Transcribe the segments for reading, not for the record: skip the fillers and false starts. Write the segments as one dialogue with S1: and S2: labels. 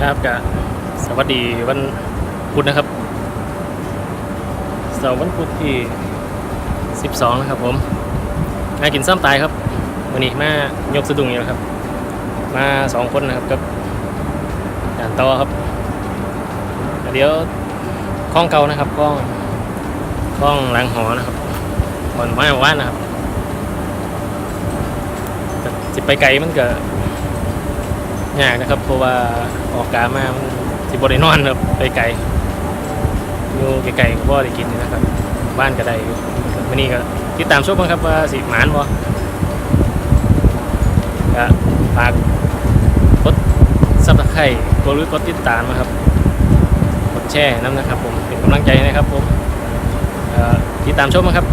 S1: ครับกะสวัสดีวันพุธนะครับเสาร์วันพุธที่12นะครับผมมากินซ้ำตายครับวันนี้มายกสะดุ้งอยู่ครับมา2คนนะครับกับจานต่อครับเดี๋ยวคล้องเก่านะครับคล้องหลังหอนะครับวันไม้ว่านนะครับสิไปไกลมันก็ยากนะครับเพราะว่าออกกามาสิบ่ได้นอนครับไปไกลอยู่ไกลๆก็บ่ได้กินนะครับบ้านก็ได้วันนี้ก็ติดตามชมกันครับว่าสิหมานบ่ก็ฝากกดซับสไครต์กดหรือกดติดตามนะครับกดแชร์น้ำนะครับผมเป็นกำลังใจนะครับผมติดตามชมนะครับ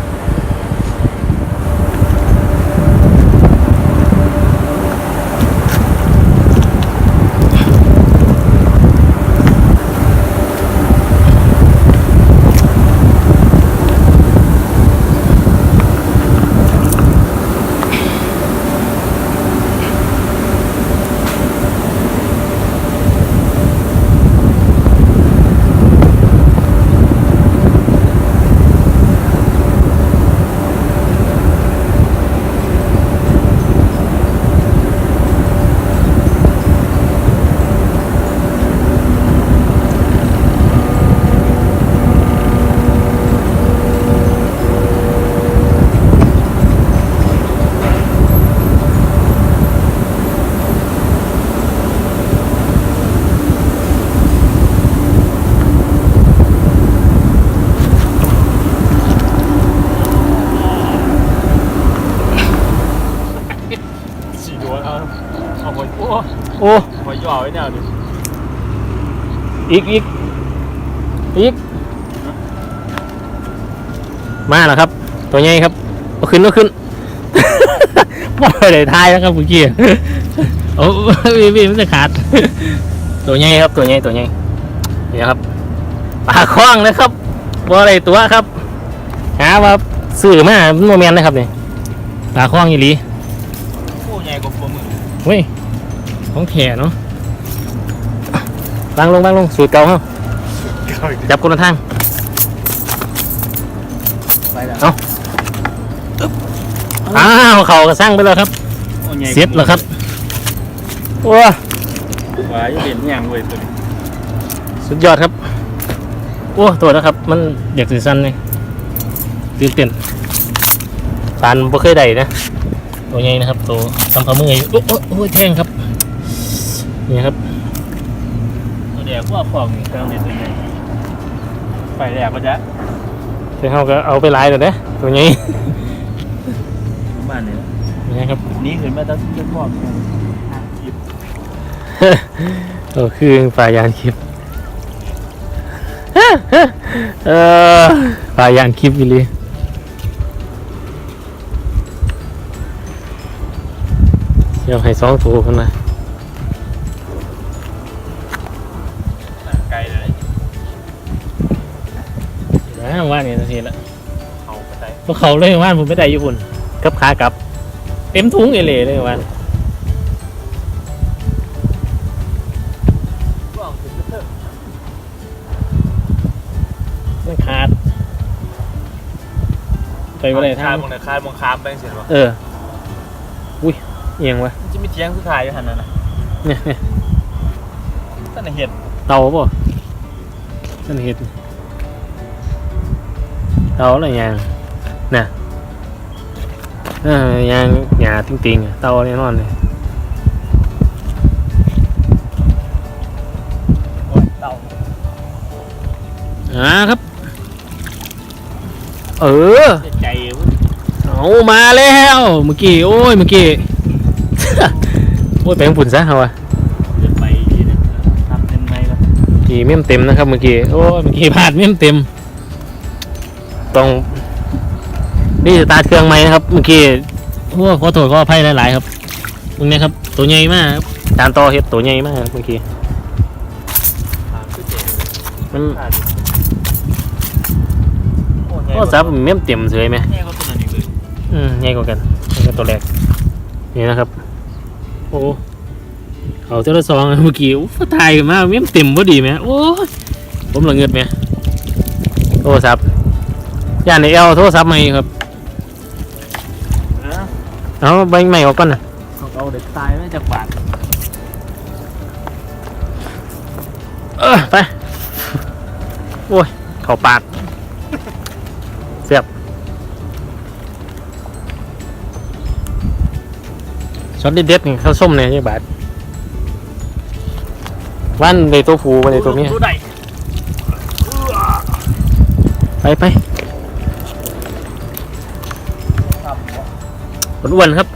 S1: โอ้ไปย่อไว้แนวดิอีกมาแล้วครับตัวใหญ่ครับเอาขึ้นไม่ได้ทายแล้วครับเมื่อกี้โอ้พี่มันจะขาดตัวใหญ่ครับตัวใหญ่นี่ครับปลาคว้างนะครับบ่อะไรตัวครับหาว่าซื้อมาโมเมนต์นะครับนี่ปลาคว้างยี่หลี
S2: โอ้ใหญ่กว่าปลาหมึก
S1: เว้ยของแขนเนาะบางลงสูตรเก่าเฮาจับคนละทาง
S2: ไปแล้ว
S1: อ้าวเขาก็สร้างไปแล้วครับเสร็จแล้วครับว้า
S2: ว่าจะเห็นอย่างเว้ยตัวนี้
S1: สุดยอดครับโอ้ตัวนะครับมันเด็กสื่อสั้นเลยตื่นเต้นปานบ่เคยได้นะตัวใหญ่นะครับตัวทำพามือโอ้แท่งครับนี่ครับ
S2: ตัวเดียวพวกของนี่ก็เป็นตัวใหญ่ไปแหลกก็จะ
S1: ใช่เขาก็เอาไปไล่เลยนะตัวนี้
S2: บ้านเนี่ย
S1: นี่ครับ
S2: นี่ขึ้นมาตั้งแต่พวกคลิป
S1: ตัวคือฝ่ายยานคลิปฝ่ายยานคลิปวิลลี่เดี๋ยวให้2ตัวกันนะว่าเนี่ยนาทีละพวกเขาเลยว่านผมไม่ได้ญี่ปุ่นกับขากลับเต็มถุงเอเล่เลยว่านมันขาดไปว่าอะไร
S2: ท่ามองคาดมองคามไปเสร็จวะ
S1: อุ้ยเอียงวะ
S2: จะมีเทียงสุดท้ายอยู่หันนั่นนะ
S1: เนี่ย
S2: ตั้งแต่เห็ด
S1: เตาป่ะตั้งแต่เห็ดเตาอะไรอย่างน่ะอย่างหยาติงๆเตาแน่นอนเลย
S2: เตา
S1: ครับใจเอามาแล้วเมื่อกี้โอ้ยเมื่อกี้โอ้ยแปลงฝุ่นซะเหรอวะ
S2: ไปทำเต็มไหมล่ะ
S1: กี่เมี่ยมเต็มนะครับเมื่อกี้โอ้ยเมื่อกี้พลาดเมี่ยมเต็มต้องนี่สตาร์ทเครื่องใหม่นะครับเมื่อกี้ขอโทษขออภัยหลายๆครับตรงนี้ครับตัวใหญ่มากจานต่อเห็ดตัวใหญ่มากเมื่อกี้มันก็ซับเมี่ยมเต็มเลยไหมใหญ่กว่ากันนี่ก็ตัวแรกนี่นะครับโอ้ เขาเจ้าละซองเมื่อกี้อู้ถ่ายมาเม่มเต็มพอดีไหมโอ้ยผมละเงิดไหมโทรศัพท์ย่านในเอลโทรศัพท์ใหม่ครับเอาใบใหม่ออกก่อนนะ
S2: เอาเด็กตายไม่จากบาท
S1: ไปโอ้ยเข่าปากเสียบช็อตเด็ดๆนี่ข้าวส้มเนี่ยยี่บาทว่านในตัวผูมาในตัวเมียไปอ้วนครับ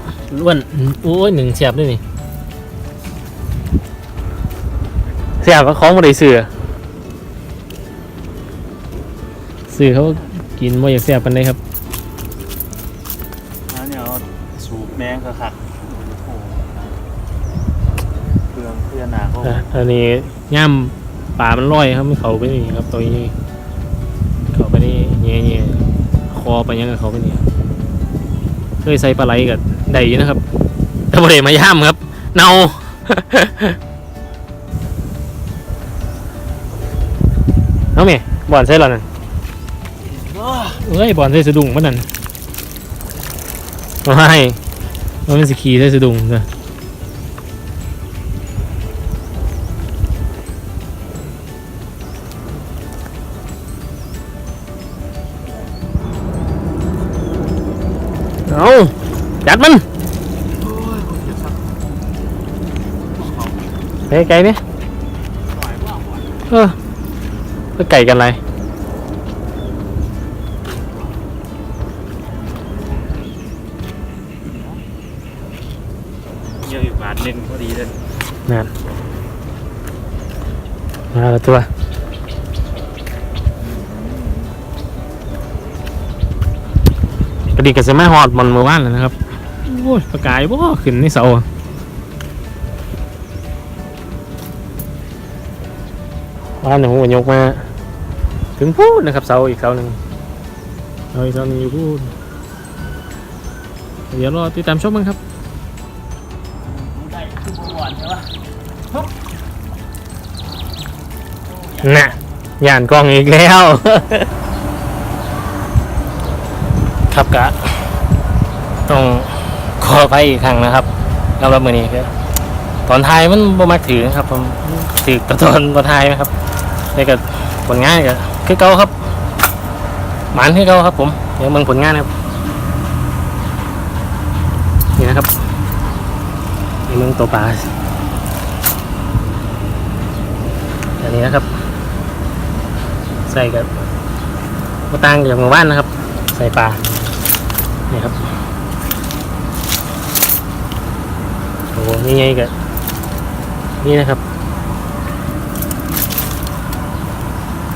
S1: อ้วนโอ้ยหนึ่งเสียบด้วยนี่เสียบก็คล้องมาได้เสือเขากินไม่อยากเสียบกันเลยครับ
S2: แล้วเนี่ยสูบแมงกระขักเพื่อนหนาเขา
S1: อันนี้ย่ำป่ามันลอยครับมันเขาไปนี่ครับตัวนี้เขาไปนี่เงี้ยคอไปยังกับเขาไปนี่เคยใส่ปลาไหลกับได้อยู่นะครับแต่บ่ได้มาย่ำครับเนา เอาเมย์บอลใส่หรอนั่นเอ้ยบอลใส่สะดุ้งมันนั่นไม่มันเป็นสกีใส่สะดุ้งเนอะเอาจัดมันไปไกลไหมไปไก่กันไร
S2: เยอะอีกบาทหนึ่งพอดีเลย
S1: นั่นมาแล้วตัวกระดิ่งกับเสมาหอดมันเมื่อวานแล้วนะครับโอ้ยประกายบ่ขึ้นในเสาบ้านหนูยกมาถึงพูดนะครับเสาอีกเสาหนึ่งเอาอีกเสาหนึ่งอยู่พูดเดี๋ยวรอติดตามชมกันครับ
S2: ได้คือหวานใช่ปะ
S1: น่ะย่านกล้องอีกแล้ว ครับกะต้องขอไปอีกครั้งนะครับสำหรับมื้อนี้ครับตอนท้ายมันบ่มักถือนะครับผมถือตอนท้ายนะครับแต่ก็ผลงานก็คือเก่าครับหมันคือเก่าครับผมเดี๋ยวเบิ่งผลงานครับนี่นะครับนี่เบิ่งตัวปลาอันนี้นะครับใส่กับมะตางจากหมู่บ้านนะครับใส่ปลานี่ครับโอ้โหนี่ไงกันนี่นะครับ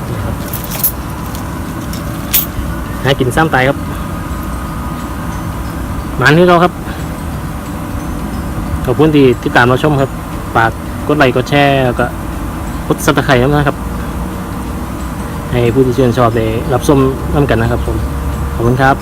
S1: นี่ครับหากินซ้ำตายครับหมันที่เราครับขอบคุณที่ติดตามเราชมครับฝากกดไลค์กดแชร์แล้วก็กดซับสไครต์นะครับให้ผู้ที่ชื่นชอบได้รับชมร่วมกันนะครับผมขอบคุณครับ